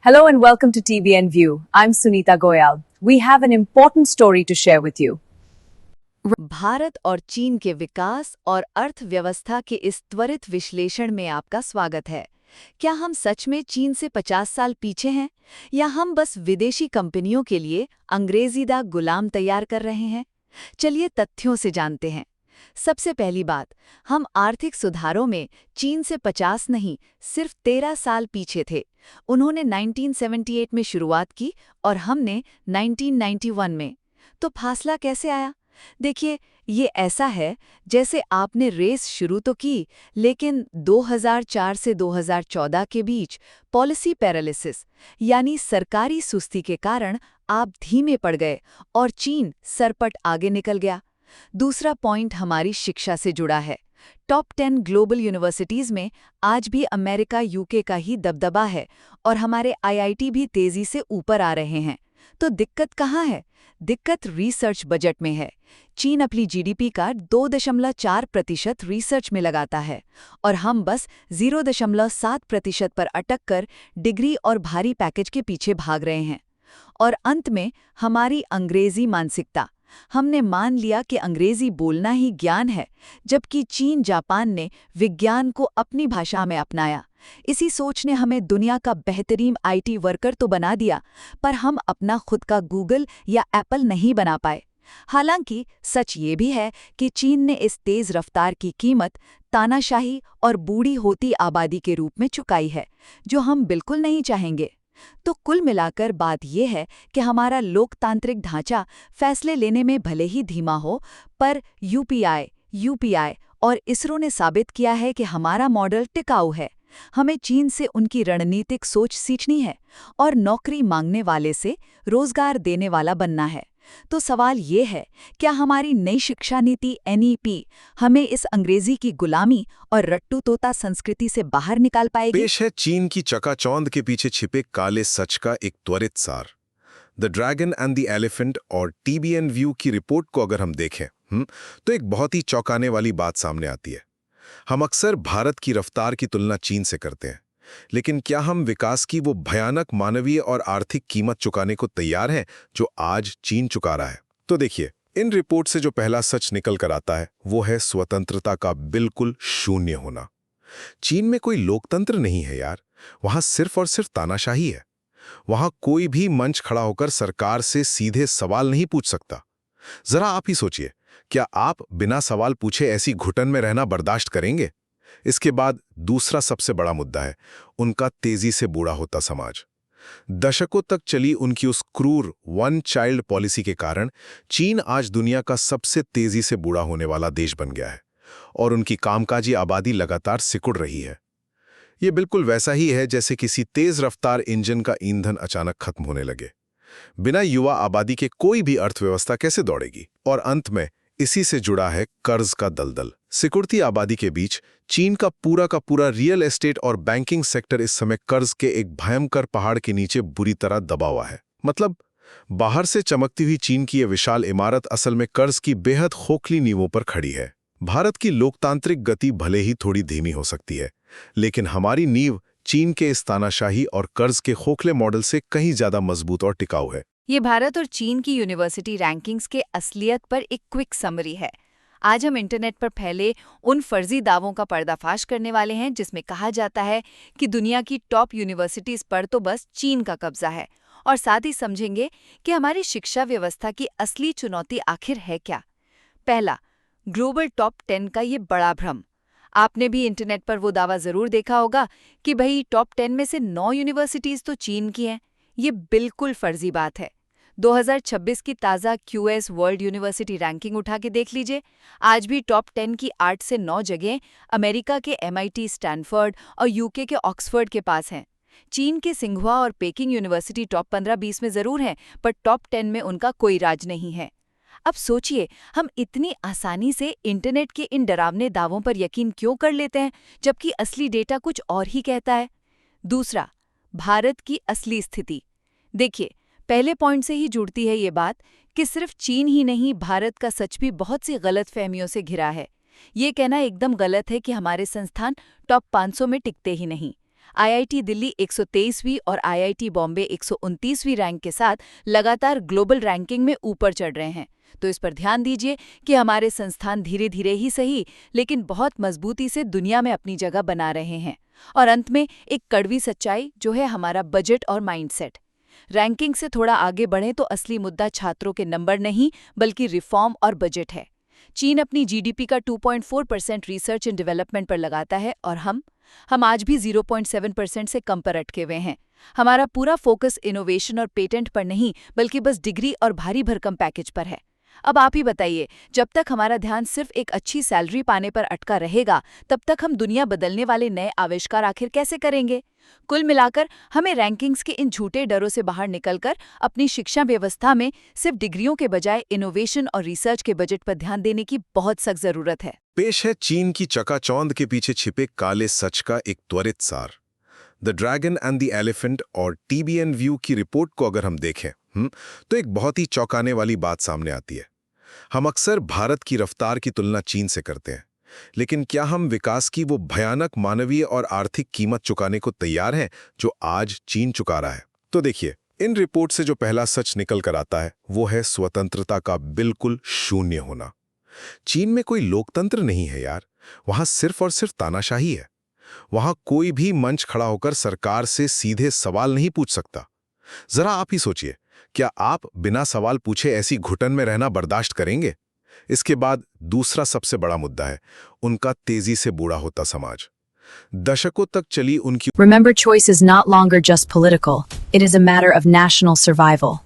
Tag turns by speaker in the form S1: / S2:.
S1: Hello and welcome to TVN View. I'm Sunita Goyal. We have an important story to share with you.
S2: Bharat और चीन के विकास और अर्थव्यवस्था के इस त्वरित विश्लेषण में आपका स्वागत है। क्या हम सच में चीन से 50 साल पीछे हैं या हम बस विदेशी कंपनियों के लिए अंग्रेजीदा गुलाम तैयार कर रहे हैं? चलिए तथ्यों से जानते हैं। सबसे पहली बात, हम आर्थिक सुधारों में चीन से 50 नहीं, सिर्फ 13 साल पीछे थे। उन्होंने 1978 में शुरुआत की और हमने 1991 में। तो फासला कैसे आया? देखिए, ये ऐसा है जैसे आपने रेस शुरू तो की, लेकिन 2004 से 2014 के बीच पॉलिसी पैरालिसिस यानी सरकारी सुस्ती के कारण आप धीमे पड़ गए और चीन सरपट आगे निकल गया। दूसरा पॉइंट हमारी शिक्षा से जुड़ा है। टॉप 10 ग्लोबल यूनिवर्सिटीज़ में आज भी अमेरिका यूके का ही दबदबा है और हमारे आईआईटी भी तेज़ी से ऊपर आ रहे हैं। तो दिक्कत कहाँ है? दिक्कत रिसर्च बजट में है। चीन अपनी जीडीपी का 2.4% रिसर्च में लगाता है और हम बस 0.7% पर अटक कर डिग्री और भारी पैकेज के पीछे भाग रहे हैं। और अंत में हमारी अंग्रेजी मानसिकता। हमने मान लिया कि अंग्रेजी बोलना ही ज्ञान है, जबकि चीन जापान ने विज्ञान को अपनी भाषा में अपनाया। इसी सोच ने हमें दुनिया का बेहतरीन आईटी वर्कर तो बना दिया, पर हम अपना खुद का गूगल या एप्पल नहीं बना पाए। हालांकि सच ये भी है कि चीन ने इस तेज रफ्तार की कीमत तानाशाही और बूढ़ी होती आबादी के रूप में चुकाई है, जो हम बिल्कुल नहीं चाहेंगे। तो कुल मिलाकर बात यह है कि हमारा लोकतांत्रिक ढांचा फैसले लेने में भले ही धीमा हो, पर यूपीआई और इसरो ने साबित किया है कि हमारा मॉडल टिकाऊ है। हमें चीन से उनकी रणनीतिक सोच सीखनी है और नौकरी मांगने वाले से रोजगार देने वाला बनना है। तो सवाल ये है, क्या हमारी नई शिक्षा नीति एनईपी हमें इस अंग्रेजी की गुलामी और रट्टू तोता संस्कृति से बाहर निकाल पाएगी?
S3: पेश है चीन की चकाचौंध के पीछे छिपे काले सच का एक त्वरित सार। The dragon and the elephant और टीबीएन व्यू की रिपोर्ट को अगर हम देखें तो एक बहुत ही चौंकाने वाली बात सामने आती है। हम अक्सर भारत की रफ्तार की तुलना चीन से करते हैं, लेकिन क्या हम विकास की वो भयानक मानवीय और आर्थिक कीमत चुकाने को तैयार हैं जो आज चीन चुका रहा है? तो देखिए, इन रिपोर्ट से जो पहला सच निकल कर आता है वो है स्वतंत्रता का बिल्कुल शून्य होना। चीन में कोई लोकतंत्र नहीं है यार, वहां सिर्फ और सिर्फ तानाशाही है। वहां कोई भी मंच खड़ा होकर सरकार से सीधे सवाल नहीं पूछ सकता। जरा आप ही सोचिए, क्या आप बिना सवाल पूछे ऐसी घुटन में रहना बर्दाश्त करेंगे? इसके बाद दूसरा सबसे बड़ा मुद्दा है उनका तेजी से बूढ़ा होता समाज। दशकों तक चली उनकी उस क्रूर वन चाइल्ड पॉलिसी के कारण चीन आज दुनिया का सबसे तेजी से बूढ़ा होने वाला देश बन गया है और उनकी कामकाजी आबादी लगातार सिकुड़ रही है। ये बिल्कुल वैसा ही है जैसे किसी तेज रफ्तार इंजन का ईंधन अचानक खत्म होने लगे। बिना युवा आबादी के कोई भी अर्थव्यवस्था कैसे दौड़ेगी? और अंत में इसी से जुड़ा है कर्ज का दलदल। सिकुड़ती आबादी के बीच चीन का पूरा रियल एस्टेट और बैंकिंग सेक्टर इस समय कर्ज के एक भयंकर पहाड़ के नीचे बुरी तरह दबा हुआ है। मतलब बाहर से चमकती हुई चीन की यह विशाल इमारत असल में कर्ज की बेहद खोखली नींवों पर खड़ी है। भारत की लोकतांत्रिक गति भले ही थोड़ी धीमी हो सकती है, लेकिन हमारी नींव चीन के इस तानाशाही और कर्ज के खोखले मॉडल से कहीं ज्यादा मजबूत और टिकाऊ है।
S2: ये भारत और चीन की यूनिवर्सिटी रैंकिंग्स के असलियत पर एक क्विक समरी है। आज हम इंटरनेट पर फैले उन फर्जी दावों का पर्दाफाश करने वाले हैं जिसमें कहा जाता है कि दुनिया की टॉप यूनिवर्सिटीज पर तो बस चीन का कब्जा है, और साथ ही समझेंगे कि हमारी शिक्षा व्यवस्था की असली चुनौती आखिर है क्या। पहला, ग्लोबल टॉप 10 का ये बड़ा भ्रम। आपने भी इंटरनेट पर वो दावा जरूर देखा होगा कि भाई टॉप 10 में से 9 यूनिवर्सिटीज तो चीन की हैं। ये बिल्कुल फर्जी बात है। 2026 की ताज़ा क्यूएस वर्ल्ड यूनिवर्सिटी रैंकिंग उठा के देख लीजिए। आज भी टॉप 10 की 8 से 9 जगह अमेरिका के एमआईटी, स्टैनफोर्ड और यूके के ऑक्सफोर्ड के पास हैं। चीन के सिंघुआ और पेकिंग यूनिवर्सिटी टॉप 15-20 में जरूर हैं, पर टॉप 10 में उनका कोई राज नहीं है। अब सोचिए, हम इतनी आसानी से इंटरनेट के इन डरावने दावों पर यकीन क्यों कर लेते हैं, जबकि असली डेटा कुछ और ही कहता है। दूसरा, भारत की असली स्थिति। देखिए, पहले पॉइंट से ही जुड़ती है ये बात कि सिर्फ चीन ही नहीं, भारत का सच भी बहुत सी गलतफहमियों से घिरा है। ये कहना एकदम गलत है कि हमारे संस्थान टॉप 500 में टिकते ही नहीं। आईआईटी दिल्ली 123वीं और आईआईटी बॉम्बे 129वीं रैंक के साथ लगातार ग्लोबल रैंकिंग में ऊपर चढ़ रहे हैं। तो इस पर ध्यान दीजिए कि हमारे संस्थान धीरे धीरे ही सही लेकिन बहुत मजबूती से दुनिया में अपनी जगह बना रहे हैं। और अंत में एक कड़वी सच्चाई जो है हमारा बजट और माइंडसेट। रैंकिंग से थोड़ा आगे बढ़ें तो असली मुद्दा छात्रों के नंबर नहीं बल्कि रिफॉर्म और बजट है। चीन अपनी जीडीपी का 2.4% रिसर्च एंड डेवलपमेंट पर लगाता है और हम आज भी 0.7% से कम पर अटके हुए हैं। हमारा पूरा फोकस इनोवेशन और पेटेंट पर नहीं बल्कि बस डिग्री और भारी भरकम पैकेज पर है। अब आप ही बताइए, जब तक हमारा ध्यान सिर्फ एक अच्छी सैलरी पाने पर अटका रहेगा तब तक हम दुनिया बदलने वाले नए आविष्कार आखिर कैसे करेंगे? कुल मिलाकर हमें रैंकिंग्स के इन झूठे डरों से बाहर निकलकर अपनी शिक्षा व्यवस्था में सिर्फ डिग्रियों के बजाय इनोवेशन और रिसर्च के बजट पर ध्यान देने की बहुत सख्त जरूरत है।
S3: पेश है चीन की चकाचौंध के पीछे छिपे काले सच का एक त्वरित सार। The dragon and the elephant और टीबीएन व्यू की रिपोर्ट को अगर हम देखें तो एक बहुत ही चौंकाने वाली बात सामने आती है। हम अक्सर भारत की रफ्तार की तुलना चीन से करते हैं, लेकिन क्या हम विकास की वो भयानक मानवीय और आर्थिक कीमत चुकाने को तैयार हैं जो आज चीन चुका रहा है? तो देखिए, इन रिपोर्ट से जो पहला सच निकल कर आता है वो है स्वतंत्रता का बिल्कुल शून्य होना। चीन में कोई लोकतंत्र नहीं है यार, वहां सिर्फ और सिर्फ तानाशाही है। वहां कोई भी मंच खड़ा होकर सरकार से सीधे सवाल नहीं पूछ सकता। जरा आप ही सोचिए, क्या आप बिना सवाल पूछे ऐसी घुटन में रहना बर्दाश्त करेंगे? इसके बाद दूसरा सबसे बड़ा मुद्दा है उनका तेजी से बूढ़ा होता समाज। दशकों तक चली उनकी
S1: Remember, choice is not longer just political, it is a matter of national survival.